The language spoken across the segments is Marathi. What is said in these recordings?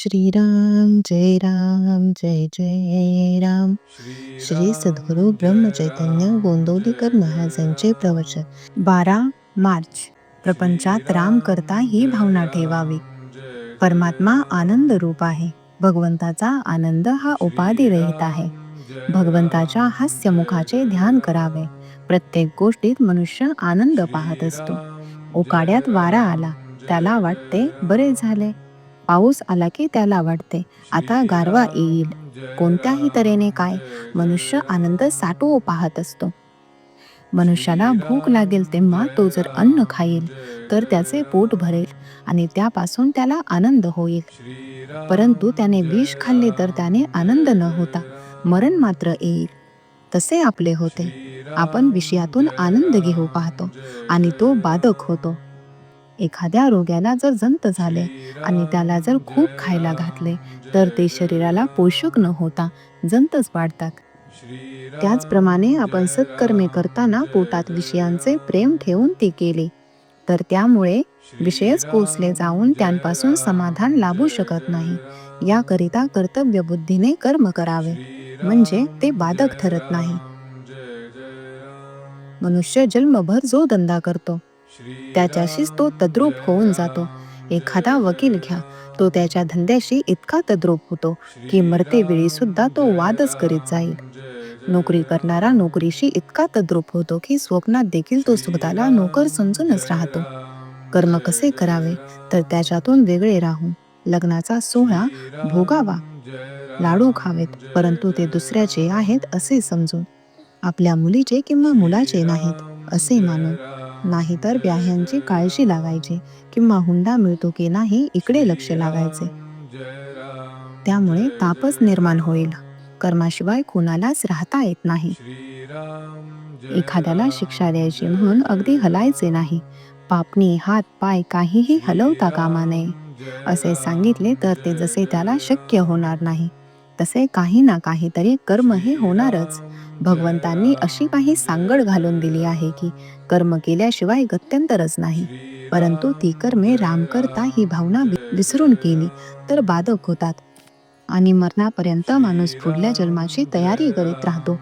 श्रीराम जय राम जय जय राम. श्री सद्गुरु ब्रह्मचैतन्य गोंदवलेकर महाराजांचे प्रवचन. 12 मार्च. प्रपंचात राम करता ही भावना ठेवावी. परमात्मा आनंद रूप आहे. भगवंताचा आनंद हा उपाधिरहित आहे. भगवंताच्या हास्यमुखाचे ध्यान करावे. प्रत्येक गोष्टीत मनुष्य आनंद पाहत असतो. उकाड्यात वारा आला, त्याला वाटते बरे झाले. पाऊस आला की त्याला वाटते आता गारवा येईल. कोणत्याही तऱ्हेने काय, मनुष्य आनंद साठवू पाहत असतो. मनुष्याला भूक लागेल तेव्हा तो जर अन्न खाईल तर त्याचे पोट भरेल आणि त्यापासून त्याला आनंद होईल. परंतु त्याने विष खाल्ले तर त्याने आनंद न होता मरण मात्र येईल. तसे आपले होते. आपण विषयातून आनंद घेऊ पाहतो आणि तो बाधक होतो. एखाद्या रोग्याला जर जंत झाले आणि त्याला जर खूप खायला घातले तर ते शरीराला पोषक न होता जंतच वाढतात. त्याचप्रमाणे आपण सत्कर्मे करताना पोटात विषयांचे प्रेम ठेवून ते केले तर त्यामुळे विषयच पोचले जाऊन त्यांपासून समाधान लाभू शकत नाही. याकरिता कर्तव्य बुद्धीने कर्म करावे, म्हणजे ते बाधक ठरत नाही. मनुष्य जन्मभर जो धंदा करतो त्याच्याशीच तो तद्रूप होऊन जातो. एखादा वकील घ्या, तो त्याच्या धंद्याशी इतका तद्रूप होतो की मरतेवेळी सुद्धा तो वादच करीत जाईल. नोकरी करणारा नोकरीशी इतका तद्रूप होतो की स्वप्नात देखील तो स्वतःला नोकर समजूनच राहतो. कर्म कसे करावे तर त्याच्यातून वेगळे राहून लग्नाचा सोहळा भोगावा. लाडू खावेत, परंतु ते दुसऱ्याचे आहेत असे समजून. आपल्या मुलीचे किंवा मुलाचे नाहीत असे मानून. नाहीतर व्याह्यांची काळजी लागायची किंवा हुंडा मिळतो की नाही इकडे लक्ष लागायचे. त्यामुळे तापच निर्माण होईल. कर्माशिवाय कोणालाच राहता येत नाही. एखाद्याला शिक्षा द्यायची म्हणून अगदी हलायचे नाही. पापणी हात पाय काहीही हलवता कामा नये असे सांगितले तर ते जसे त्याला शक्य होणार नाही तसे काही ना काहीतरी कर्म हे होणारच. भगवंतांनी अशी काही सांगड घालून दिली आहे की कर्म केल्याशिवाय गत्यंतरच नाही. परंतु ती कर्मे राम करता ही भावना विसरून केली तर बाधक होतात आणि मरणापर्यंत माणूस पुढल्या जन्माची तयारी करीत राहतो.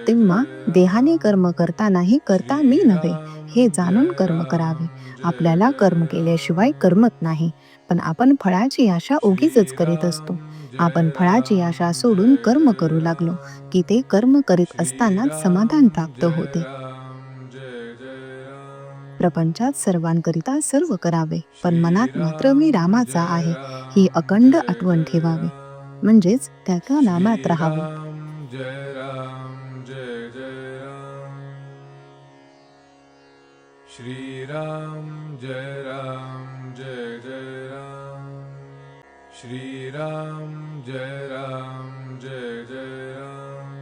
तेव्हा देहाने कर्म करतानाही करता मी नव्हे हे जाणून कर्म करावे. आपल्याला कर्म केल्याशिवाय करमत नाही, पण आपण फळाची आशा उगीच करीत असतो. आपण फळाची आशा सोडून कर्म करू लागलो की ते कर्म करीत असतानाच समाधान प्राप्त होते. प्रपंचात सर्वांकरिता सर्व करावे, पण मनात मात्र मी रामाचा आहे ही अखंड आठवण ठेवावी, म्हणजेच त्याच्या नामात राहावे. श्रीराम जय राम जय जय राम. श्रीराम जय राम जय जय राम.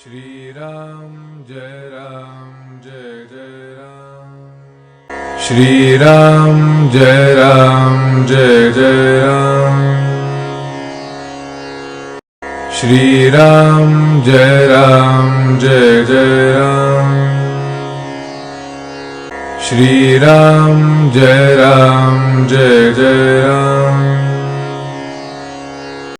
श्रीराम जय राम जय जय राम. श्रीराम जय राम जय जय राम. श्रीराम जय राम जय जय राम. श्रीराम जय राम जय जय राम.